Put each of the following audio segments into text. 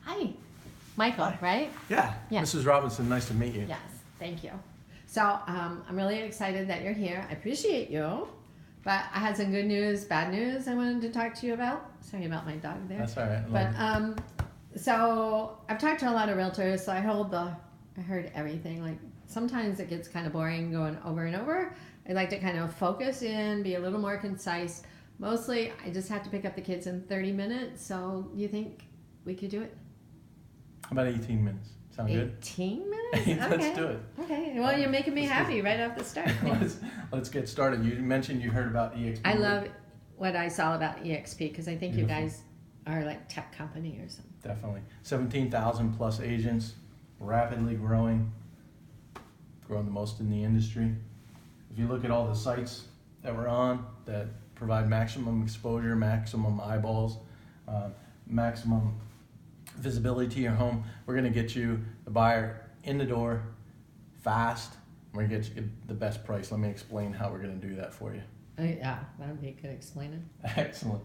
Hi, Michael, Hi. right? Yeah. Yes. Mrs. Robinson, nice to meet you. Yes, thank you. So I'm really excited that you're here. I appreciate you, but I had some good news, bad news I wanted to talk to you about. Sorry about my dog there. That's all right. But so I've talked to a lot of realtors, so I heard everything. Like sometimes it gets kind of boring going over and over. I like to kind of focus in, be a little more concise. Mostly, I just have to pick up the kids in 30 minutes. So you think we could do it? About 18 minutes. Sound good? 18 minutes? Let's Okay. do it. Okay. Well, you're making me happy right off the start. Let's get started. You mentioned you heard about eXp. I love what I saw about eXp because I think Beautiful. you guys are like tech company or something. Definitely. 17,000 plus agents, rapidly growing the most in the industry. If you look at all the sites that we're on that provide maximum exposure, maximum eyeballs, maximum visibility to your home, we're going to get you the buyer in the door fast. We're going to get you the best price. Let me explain how we're going to do that for you. Yeah, that would be good explaining. Excellent.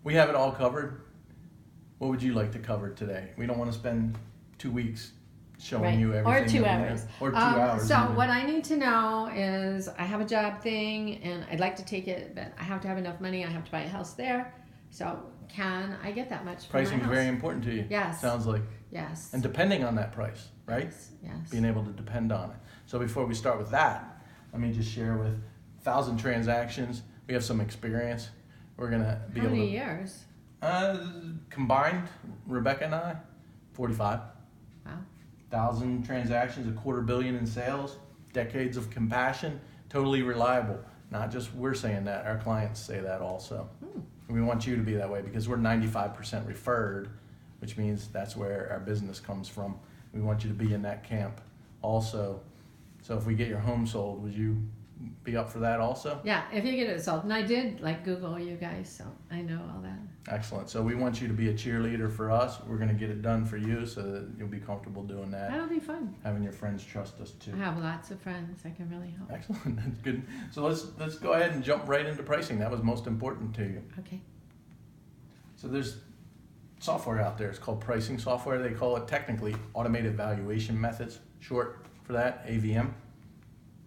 We have it all covered. What would you like to cover today? We don't want to spend 2 weeks showing you everything. Or 2 hours. Or 2 hours. So even. what I need to know is I have a job thing and I'd like to take it, but I have to have enough money. I have to buy a house there. So can I get that much for my Pricing is house? very important to you. Yes. Sounds like. Yes. And depending on that price, right? Yes. Being able to depend on it. So before we start with that, let me just share with 1,000 transactions. We have some experience. We're going to be How able to. many years? Combined, Rebecca and I, 45. Wow. 1,000 transactions, $250 million in sales, decades of compassion, totally reliable. Not just we're saying that, our clients say that also. We want you to be that way because we're 95% referred, which means that's where our business comes from. We want you to be in that camp also. So if we get your home sold, would you be up for that also? Yeah, if you get it sold. And I did like Google you guys, so I know all that. Excellent. So we want you to be a cheerleader for us. We're going to get it done for you so that you'll be comfortable doing that. That'll be fun. Having your friends trust us too. I have lots of friends that can really help. Excellent. That's good. So let's go ahead and jump right into pricing. That was most important to you. Okay. So there's software out there. It's called pricing software. They call it technically automated valuation methods, short for that, AVM.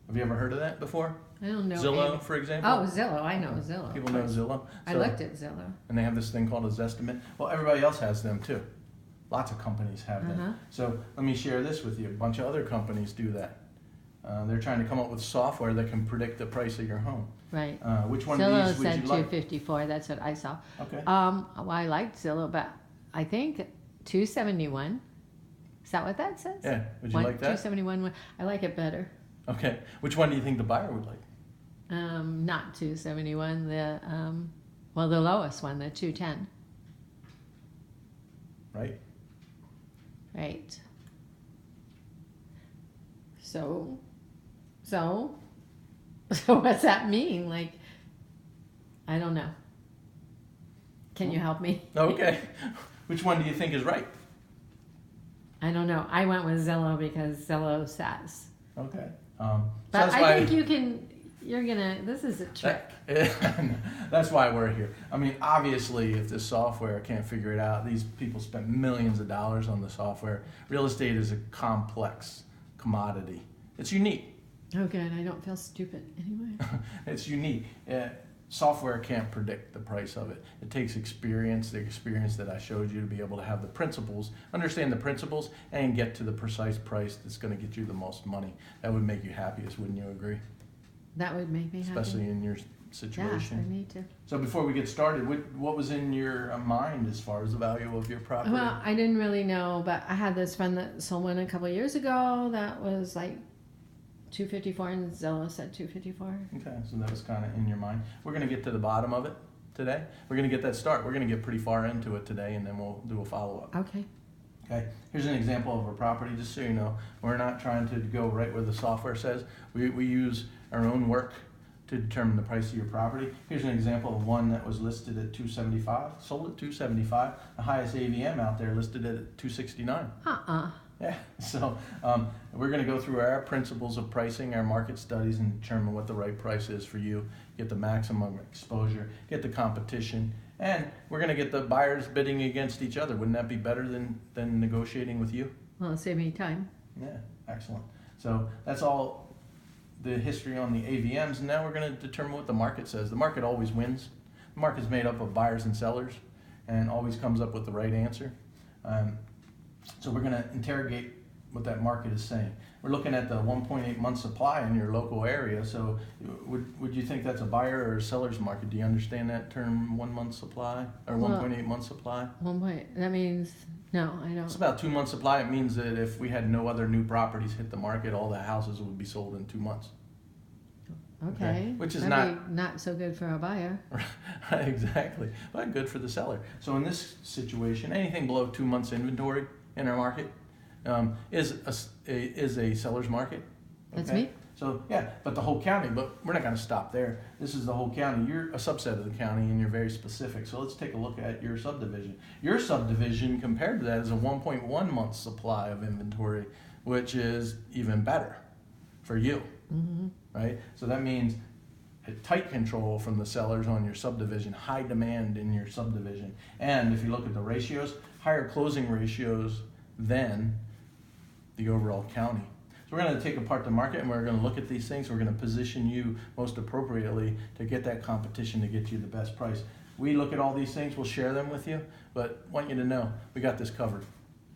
Have you ever heard of that before? I don't know. Zillow, for example? Oh, Zillow. I know Zillow. People know Zillow. I looked at Zillow. And they have this thing called a Zestimate. Well, everybody else has them too. Lots of companies have them. So let me share this with you. A bunch of other companies do that. They're trying to come up with software that can predict the price of your home. Right. Which one Zillow of these would said you like? 254. That's what I saw. Okay. Well, I liked Zillow, but I think 271. Is that what that says? Yeah. Would you like that? 271. I like it better. Okay. Which one do you think the buyer would like? Not 271. The the lowest one, the 210. Right. Right. So what's that mean? Like, I don't know. Can you help me? Okay. Which one do you think is right? I don't know. I went with Zillow because Zillow says. Okay. But I think this is a trick. That's why we're here. I mean, obviously, if this software can't figure it out, these people spend millions of dollars on the software. Real estate is a complex commodity. It's unique. Oh, good. I don't feel stupid anyway. It's unique. Software can't predict the price of it. It takes experience, the experience that I showed you, to be able to have the principles, understand the principles, and get to the precise price that's going to get you the most money. That would make you happiest, wouldn't you agree? That would make me happy. Especially in your situation. Yes, I need to. So before we get started, what was in your mind as far as the value of your property? Well, I didn't really know, but I had this friend that sold one a couple of years ago that was like 254, and Zillow said 254. Okay, so that was kind of in your mind. We're going to get to the bottom of it today. We're going to get that start. We're going to get pretty far into it today, and then we'll do a follow-up. Okay. Okay, here's an example of a property, just so you know. We're not trying to go right where the software says. We use our own work to determine the price of your property. Here's an example of one that was listed at 275, sold at 275. The highest AVM out there listed it at 269. Yeah, so we're going to go through our principles of pricing, our market studies, and determine what the right price is for you. Get the maximum exposure, get the competition, And we're going to get the buyers bidding against each other. Wouldn't that be better than negotiating with you? Well, it'll save me time. Yeah, excellent. So that's all the history on the AVMs. And now we're going to determine what the market says. The market always wins. The market's made up of buyers and sellers and always comes up with the right answer. So we're going to interrogate what that market is saying. We're looking at the 1.8 month supply in your local area. So would you think that's a buyer or a seller's market? Do you understand that term, 1 month supply or 1.8 month supply? That means, no, I don't. It's about 2 month supply. It means that if we had no other new properties hit the market, all the houses would be sold in 2 months. Okay. Which is not so good for a buyer. Exactly, but good for the seller. So in this situation, anything below 2 months inventory in our market is a seller's market. That's me. So yeah, but the whole county. But we're not going to stop there. This is the whole county. You're a subset of the county, and you're very specific. So let's take a look at your subdivision. Your subdivision compared to that is a 1.1 month supply of inventory, which is even better for you. Mm-hmm. Right? So that means a tight control from the sellers on your subdivision, high demand in your subdivision. And if you look at the ratios, higher closing ratios than the overall county. So we're going to take apart the market and we're going to look at these things. We're going to position you most appropriately to get that competition to get you the best price. We look at all these things, we'll share them with you, but want you to know we got this covered.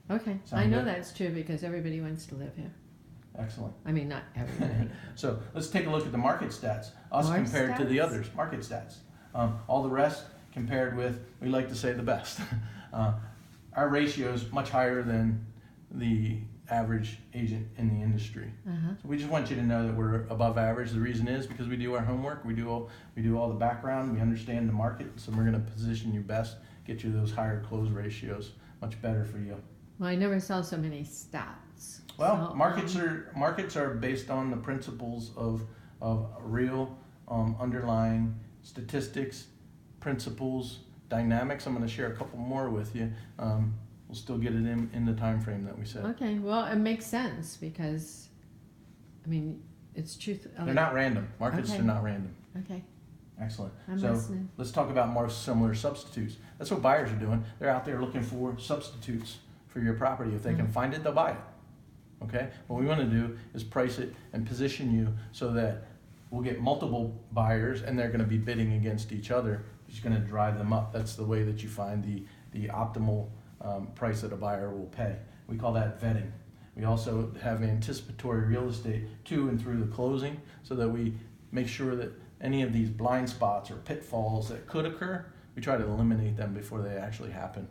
Okay. Sound I know good? That's true because everybody wants to live here. Excellent. I mean, not everybody. So let's take a look at the market stats, us compared to the others, market stats. All the rest compared with, we like to say, the best. Our ratio is much higher than the average agent in the industry. Uh-huh. So we just want you to know that we're above average. The reason is because we do our homework, we do all the background, we understand the market, so we're going to position you best, get you those higher close ratios, much better for you. Well, I never saw so many stats. Well, so, markets are based on the principles of real underlying statistics, principles, dynamics. I'm going to share a couple more with you. We'll still get it in the time frame that we said. Okay, well, it makes sense because, I mean, it's truth. They're not random. Markets are not random. Okay. Excellent. I'm so listening. Let's talk about more similar substitutes. That's what buyers are doing. They're out there looking for substitutes for your property. If they can find it, they'll buy it. Okay? What we want to do is price it and position you so that we'll get multiple buyers and they're going to be bidding against each other, which is going to drive them up. That's the way that you find the optimal price that a buyer will pay. We call that vetting. We also have anticipatory real estate to and through the closing so that we make sure that any of these blind spots or pitfalls that could occur, we try to eliminate them before they actually happen.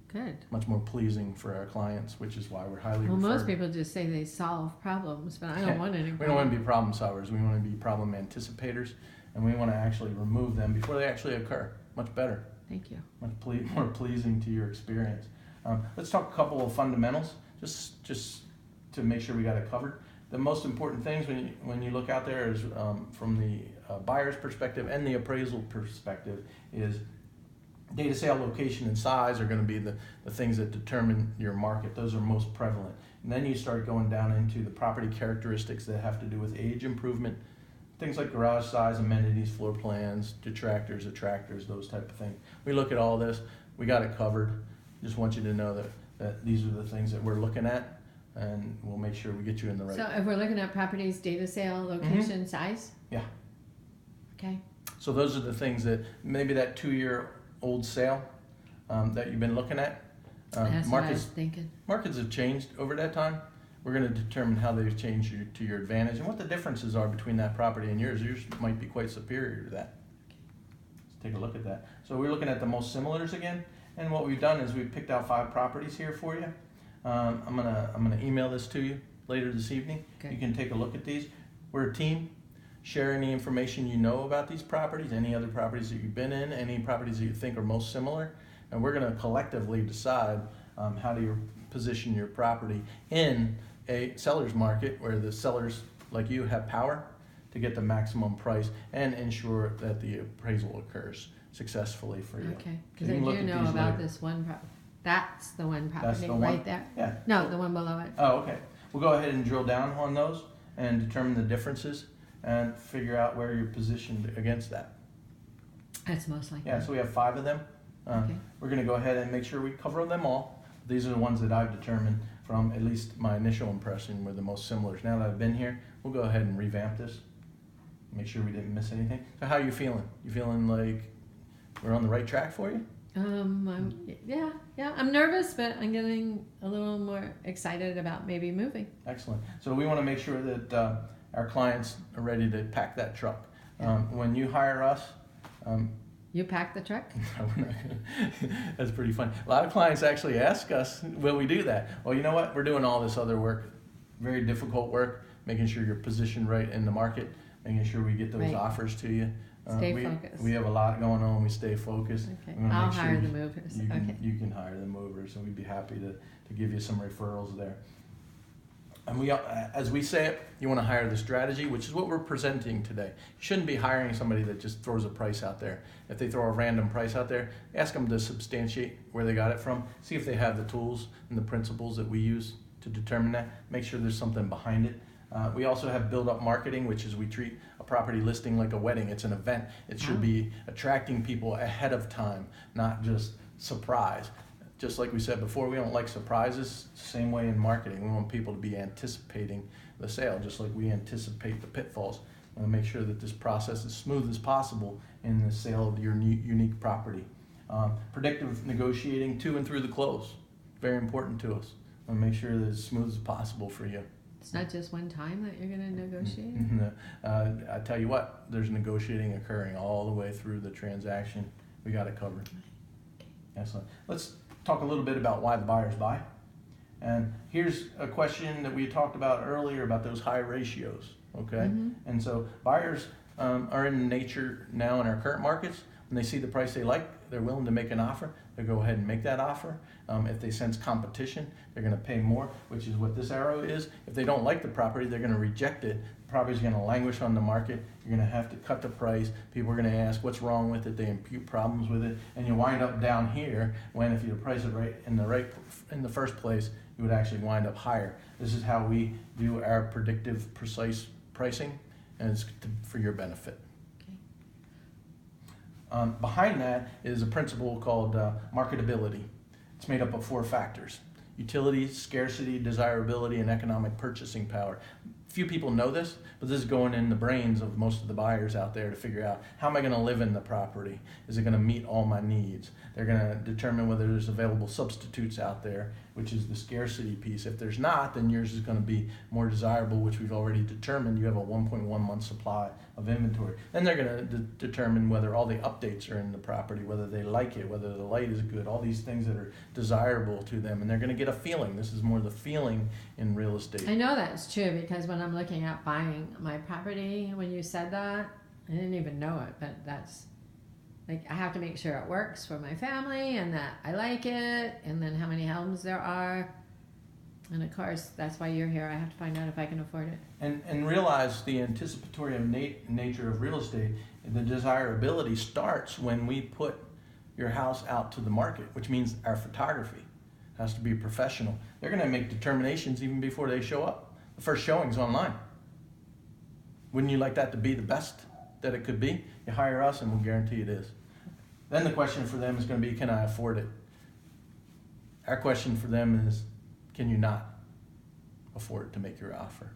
Good. Much more pleasing for our clients, which is why we're highly referred. Most people just say they solve problems, but I don't want any. We don't want to be problem solvers. We want to be problem anticipators, and we want to actually remove them before they actually occur. Much better. Thank you. Much more pleasing to your experience. Let's talk a couple of fundamentals, just to make sure we got it covered. The most important things when you look out there is from the buyer's perspective and the appraisal perspective is date of sale, location, and size are going to be the things that determine your market. Those are most prevalent. And then you start going down into the property characteristics that have to do with age improvement, things like garage size, amenities, floor plans, detractors, attractors, those type of things. We look at all this. We got it covered. Just want you to know that these are the things that we're looking at, and we'll make sure we get you in the right. So if we're looking at properties, date of sale, location, size? Yeah. Okay. So those are the things that maybe that 2-year-old sale that you've been looking at. That's what I was thinking. Markets have changed over that time. We're going to determine how they've changed to your advantage and what the differences are between that property and yours. Yours might be quite superior to that. Let's take a look at that. So we're looking at the most similars again. And what we've done is we've picked out 5 properties here for you. I'm gonna email this to you later this evening. Okay. You can take a look at these. We're a team. Share any information you know about these properties, any other properties that you've been in, any properties that you think are most similar, and we're going to collectively decide how to position your property in a seller's market where the sellers like you have power to get the maximum price and ensure that the appraisal occurs successfully for you. Okay, because I do know about this one property. That's the one property right there. Yeah. No, the one below it. Oh, okay. We'll go ahead and drill down on those and determine the differences and figure out where you're positioned against that. That's most likely. Yeah, so we have 5 of them. Okay. We're going to go ahead and make sure we cover them all. These are the ones that I've determined from at least my initial impression were the most similar. Now that I've been here, we'll go ahead and revamp this. Make sure we didn't miss anything. So how are you feeling? You feeling like we're on the right track for you? Yeah. I'm nervous, but I'm getting a little more excited about maybe moving. Excellent. So we want to make sure that our clients are ready to pack that truck. When you hire us, you pack the truck? That's pretty fun. A lot of clients actually ask us, will we do that? Well, you know what? We're doing all this other work, very difficult work, making sure you're positioned right in the market, making sure we get those offers to you. Stay focused. We have a lot going on. We stay focused. Okay. I'll hire the movers. You can hire the movers, and we'd be happy to give you some referrals there. And as we say it, you want to hire the strategy, which is what we're presenting today. You shouldn't be hiring somebody that just throws a price out there. If they throw a random price out there, ask them to substantiate where they got it from. See if they have the tools and the principles that we use to determine that. Make sure there's something behind it. We also have build-up marketing, which is we treat a property listing like a wedding. It's an event. It should be attracting people ahead of time, not just surprise. Just like we said before, we don't like surprises. Same way in marketing. We want people to be anticipating the sale, just like we anticipate the pitfalls. We want to make sure that this process is as smooth as possible in the sale of your unique property. Predictive negotiating to and through the close. Very important to us. We want to make sure that it's as smooth as possible for you. It's not just one time that you're going to negotiate? I tell you what, there's negotiating occurring all the way through the transaction. We got it covered. Excellent. Let's talk a little bit about why the buyers buy. And here's a question that we talked about earlier about those high ratios, okay? And so buyers are in nature now in our current markets. When they see the price they like, they're willing to make an offer. They go ahead and make that offer. If they sense competition, they're going to pay more, which is what this arrow is. If they don't like the property, they're going to reject it. The property's going to languish on the market. You're going to have to cut the price. People are going to ask what's wrong with it. They impute problems with it, and you wind up down here when if you price it right in the first place, you would actually wind up higher. This is how we do our predictive, precise pricing, and it's for your benefit. Behind that is a principle called marketability. It's made up of 4 factors: utility, scarcity, desirability, and economic purchasing power. Few people know this, but this is going in the brains of most of the buyers out there to figure out, how am I going to live in the property? Is it going to meet all my needs? They're going to determine whether there's available substitutes out there, which is the scarcity piece. If there's not, then yours is going to be more desirable, which we've already determined. You have a 1.1 month supply of inventory. Then they're going to determine whether all the updates are in the property, whether they like it, whether the light is good, all these things that are desirable to them. And they're going to get a feeling. This is more the feeling in real estate. I know that's true because when I'm looking at buying my property, when you said that, I didn't even know it, but that's like, I have to make sure it works for my family and that I like it, and then how many homes there are. And of course, that's why you're here. I have to find out if I can afford it. And realize the anticipatory nature of real estate, the desirability starts when we put your house out to the market, which means our photography has to be professional. They're going to make determinations even before they show up. The first showing's online. Wouldn't you like that to be the best that it could be? You hire us and we'll guarantee it is. Then the question for them is going to be, can I afford it? Our question for them is, can you not afford to make your offer?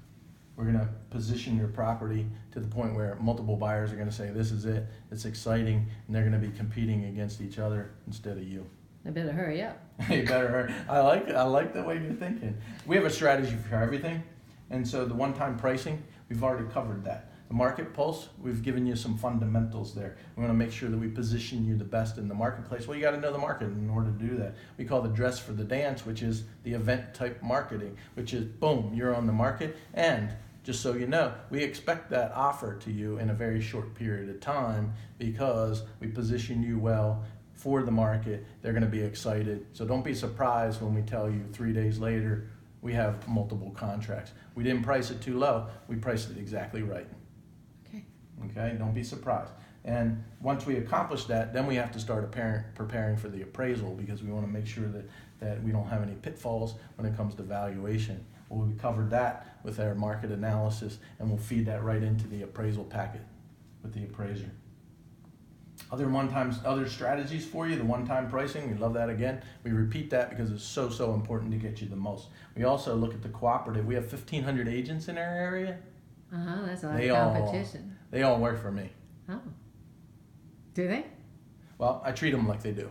We're going to position your property to the point where multiple buyers are going to say, this is it, it's exciting, and they're going to be competing against each other instead of you. I better hurry up. You better hurry. I like the way you're thinking. We have a strategy for everything, and so the one-time pricing, we've already covered that. The market pulse, we've given you some fundamentals there. We want to make sure that we position you the best in the marketplace. Well, you got to know the market in order to do that. We call the dress for the dance, which is the event type marketing, which is boom, you're on the market. And just so you know, we expect that offer to you in a very short period of time because we position you well for the market. They're going to be excited. So don't be surprised when we tell you 3 days later we have multiple contracts. We didn't price it too low. We priced it exactly right. Okay, don't be surprised. And once we accomplish that, then we have to start preparing for the appraisal because we want to make sure that we don't have any pitfalls when it comes to valuation. Well, we covered that with our market analysis, and we'll feed that right into the appraisal packet with the appraiser. Other strategies for you, the one-time pricing, we love that again. We repeat that because it's so important to get you the most. We also look at the cooperative. We have 1,500 agents in our area. That's a lot of competition. They all work for me. Oh. Do they? Well, I treat them like they do,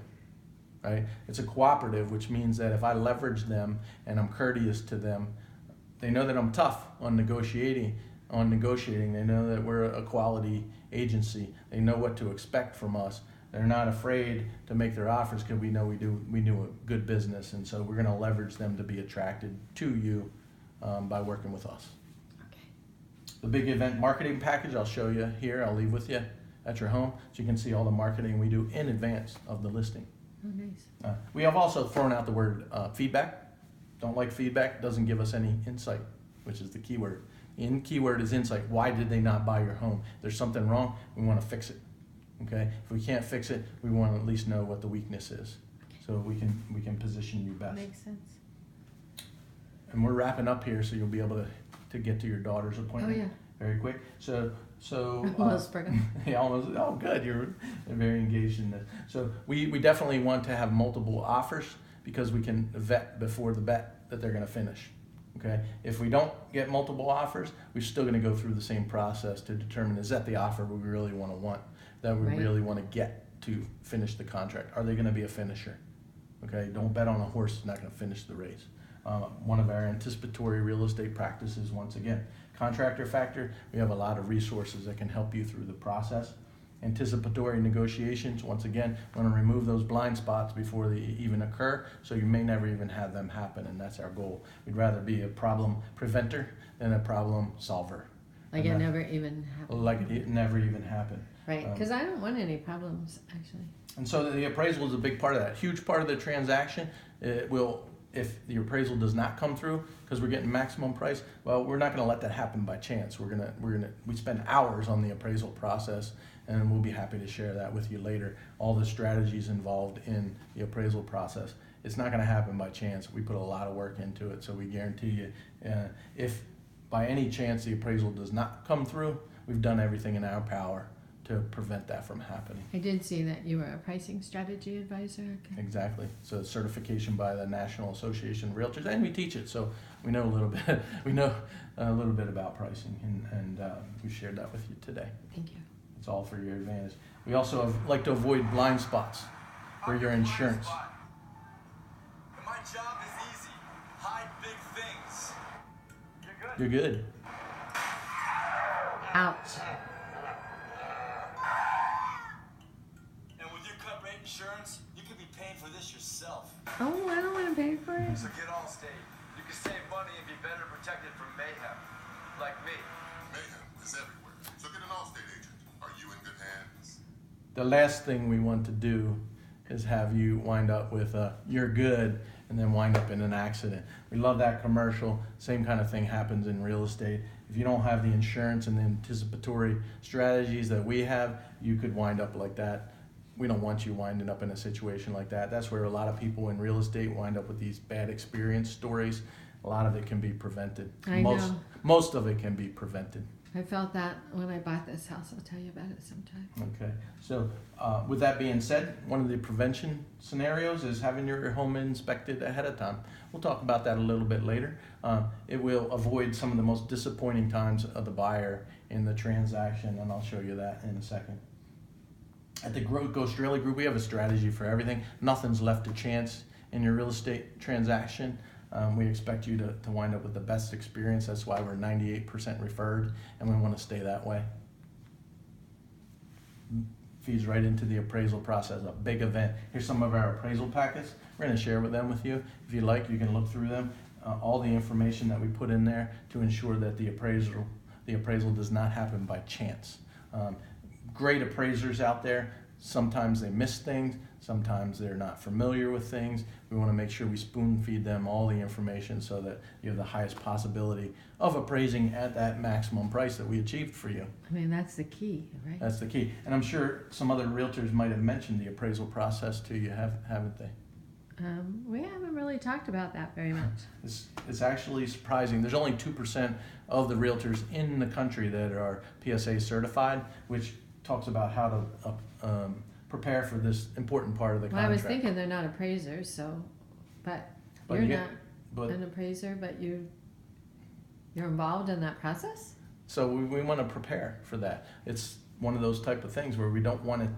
right? It's a cooperative, which means that if I leverage them and I'm courteous to them, they know that I'm tough on negotiating. They know that we're a quality agency. They know what to expect from us. They're not afraid to make their offers because we know we do a good business, and so we're going to leverage them to be attracted to you by working with us. Okay. The big event marketing package I'll show you here. I'll leave with you at your home so you can see all the marketing we do in advance of the listing. Oh, nice. We have also thrown out the word feedback. Don't like feedback. Doesn't give us any insight, which is the key word. Keyword is insight. Why did they not buy your home? There's something wrong. We want to fix it. Okay. If we can't fix it, we want to at least know what the weakness is, so we can position you best. Makes sense. And we're wrapping up here, so you'll be able to get to your daughter's appointment. Oh yeah. Very quick. So Almost forgot. yeah, almost. Oh, good. You're very engaged in this. So we definitely want to have multiple offers because we can vet before the bet that they're going to finish. Okay. If we don't get multiple offers, we're still going to go through the same process to determine, is that the offer we really want, that we really want to get to finish the contract? Are they going to be a finisher? Okay. Don't bet on a horse that's not going to finish the race. One of our anticipatory real estate practices, once again, contractor factor. We have a lot of resources that can help you through the process. Anticipatory negotiations, once again, want to remove those blind spots before they even occur, so you may never even have them happen, and that's our goal. We'd rather be a problem preventer than a problem solver. Like it never even happened. Like it never even happened. Right, because I don't want any problems, actually. And so the appraisal is a big part of that. Huge part of the transaction. It will, if the appraisal does not come through because we're getting maximum price, well, we're not going to let that happen by chance. We spend hours on the appraisal process, and we'll be happy to share that with you later. All the strategies involved in the appraisal process. It's not going to happen by chance. We put a lot of work into it, so we guarantee you, if by any chance the appraisal does not come through, we've done everything in our power to prevent that from happening. I did see that you were a pricing strategy advisor. Okay. Exactly. So certification by the National Association of Realtors, and we teach it, so we know a little bit. We know a little bit about pricing, and we shared that with you today. Thank you. It's all for your advantage. We also like to avoid blind spots for your insurance. And my job is easy. Hide big things. You're good. You're good. Ouch. And with your cut rate insurance, you could be paying for this yourself. Oh, I don't want to pay for it. So get Allstate. You can save money and be better protected from mayhem. Like me. Mayhem is everywhere. So get an Allstate agent. Are you in good hands? The last thing we want to do is have you wind up with you're good and then wind up in an accident. We love that commercial. Same kind of thing happens in real estate. If you don't have the insurance and the anticipatory strategies that we have, you could wind up like that. We don't want you winding up in a situation like that. That's where a lot of people in real estate wind up with these bad experience stories. A lot of it can be prevented. I know. Most of it can be prevented. I felt that when I bought this house. I'll tell you about it sometime. Okay, so with that being said, one of the prevention scenarios is having your home inspected ahead of time. We'll talk about that a little bit later. It will avoid some of the most disappointing times of the buyer in the transaction, and I'll show you that in a second. At the GoStraleyGroup, we have a strategy for everything. Nothing's left to chance in your real estate transaction. We expect you to wind up with the best experience. That's why we're 98% referred, and we want to stay that way. Feeds right into the appraisal process, a big event. Here's some of our appraisal packets. We're going to share with them with you. If you like, you can look through them. All the information that we put in there to ensure that the appraisal does not happen by chance. Great appraisers out there. Sometimes they miss things. Sometimes they're not familiar with things. We want to make sure we spoon feed them all the information so that you have the highest possibility of appraising at that maximum price that we achieved for you. I mean, that's the key, right? That's the key. And I'm sure some other realtors might have mentioned the appraisal process to you, haven't they? We haven't really talked about that very much. It's actually surprising. There's only 2% of the realtors in the country that are PSA certified, which talks about how to prepare for this important part of the Well, I contract. was thinking they're not appraisers, so, but But you're you get- not but an appraiser, but you're involved in that process? So we want to prepare for that. It's one of those type of things where we don't want it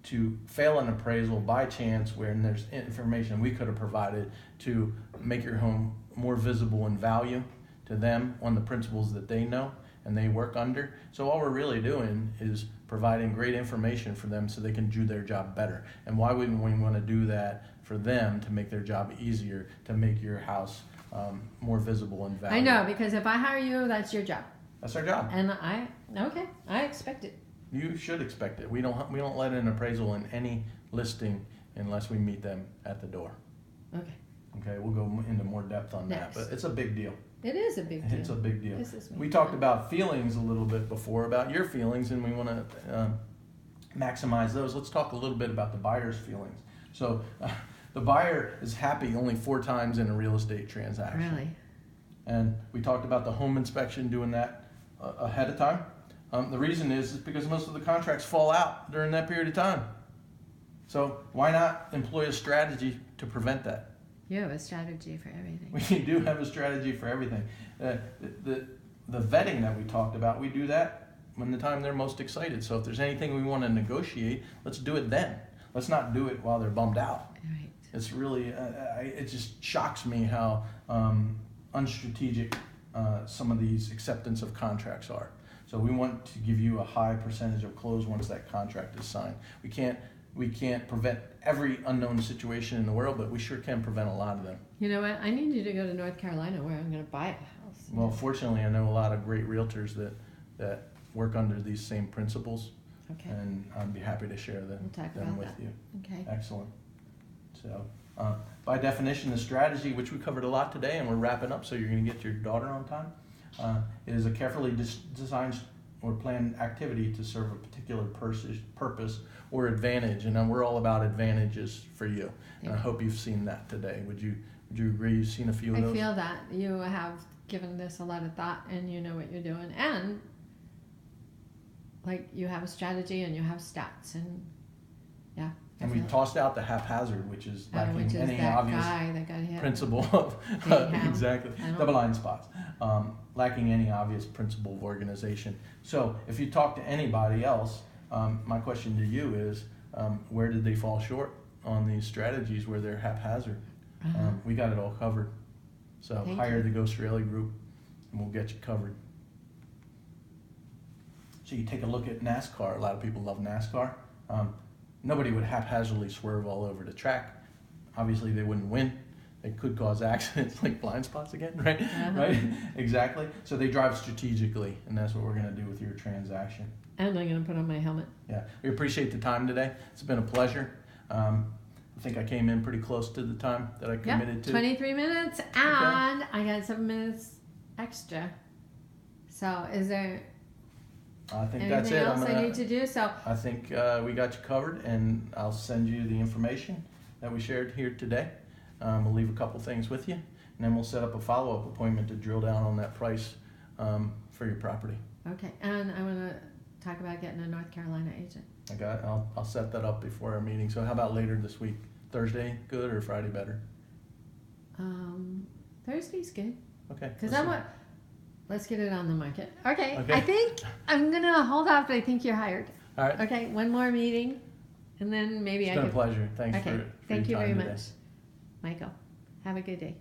to fail an appraisal by chance when there's information we could have provided to make your home more visible in value to them on the principles that they know and they work under. So all we're really doing is providing great information for them so they can do their job better. And why wouldn't we want to do that for them to make their job easier, to make your house more visible in value? I know, because if I hire you, that's your job. That's our job. And I expect it. You should expect it. We don't let an appraisal in any listing unless we meet them at the door. Okay. Okay, we'll go into more depth on that, Next. but it's a big deal. It is a big deal. It's a big deal. This is We big talked deal. about feelings a little bit before, about your feelings, and we want to maximize those. Let's talk a little bit about the buyer's feelings. So the buyer is happy only 4 times in a real estate transaction. Really? And we talked about the home inspection, doing that ahead of time. The reason is because most of the contracts fall out during that period of time. So why not employ a strategy to prevent that? You have a strategy for everything. We do have a strategy for everything. The vetting that we talked about, we do that when the time they're most excited. So if there's anything we want to negotiate, let's do it then. Let's not do it while they're bummed out. Right. It's really, it just shocks me how unstrategic some of these acceptance of contracts are. So we want to give you a high percentage of close once that contract is signed. We can't prevent every unknown situation in the world, but we sure can prevent a lot of them. You know what? I need you to go to North Carolina where I'm going to buy a house. Well, fortunately, I know a lot of great realtors that work under these same principles, Okay. and I'd be happy to share them, We'll talk them about with that. you. Okay. Excellent. So, by definition, the strategy, which we covered a lot today, and we're wrapping up, so you're going to get your daughter on time, is a carefully designed or planned activity to serve a particular purpose or advantage, and we're all about advantages for you. And I hope you've seen that today. Would you agree? You've seen a few of I those. feel that you have given this a lot of thought and you know what you're doing, and like you have a strategy and you have stats, and yeah. I And we feel it. tossed out the haphazard, which is lacking which is any that obvious guy that got hit. principle of Anyhow, exactly I don't- the blind spots, lacking any obvious principle of organization. So if you talk to anybody else, my question to you is, where did they fall short on these strategies where they're haphazard? Uh-huh. We got it all covered. So Thank hire you. the GoStraleyGroup and we'll get you covered. So you take a look at NASCAR. A lot of people love NASCAR. Nobody would haphazardly swerve all over the track. Obviously, they wouldn't win. They could cause accidents like blind spots again, right? Uh-huh. Right? Exactly. So they drive strategically, and that's what we're going to do with your transaction. And I'm going to put on my helmet. Yeah, we appreciate the time today. It's been a pleasure. I think I came in pretty close to the time that I committed to. 23 minutes, and I got 7 minutes extra. So is there I think anything that's it. else I need to do? So I think we got you covered, and I'll send you the information that we shared here today. We'll leave a couple things with you, and then we'll set up a follow-up appointment to drill down on that price for your property. okay, and I want to talk about getting a North Carolina agent. I'll set that up before our meeting. So how about later this week? Thursday good or Friday better? Thursday's good Okay. because I want. Let's get it on the market. Okay. Okay. I think I'm gonna hold off. But I think you're hired. All right. Okay, one more meeting, and then maybe It's I been a can. pleasure. Thanks Okay. for Thank your you time very today. much, Michael. Have a good day.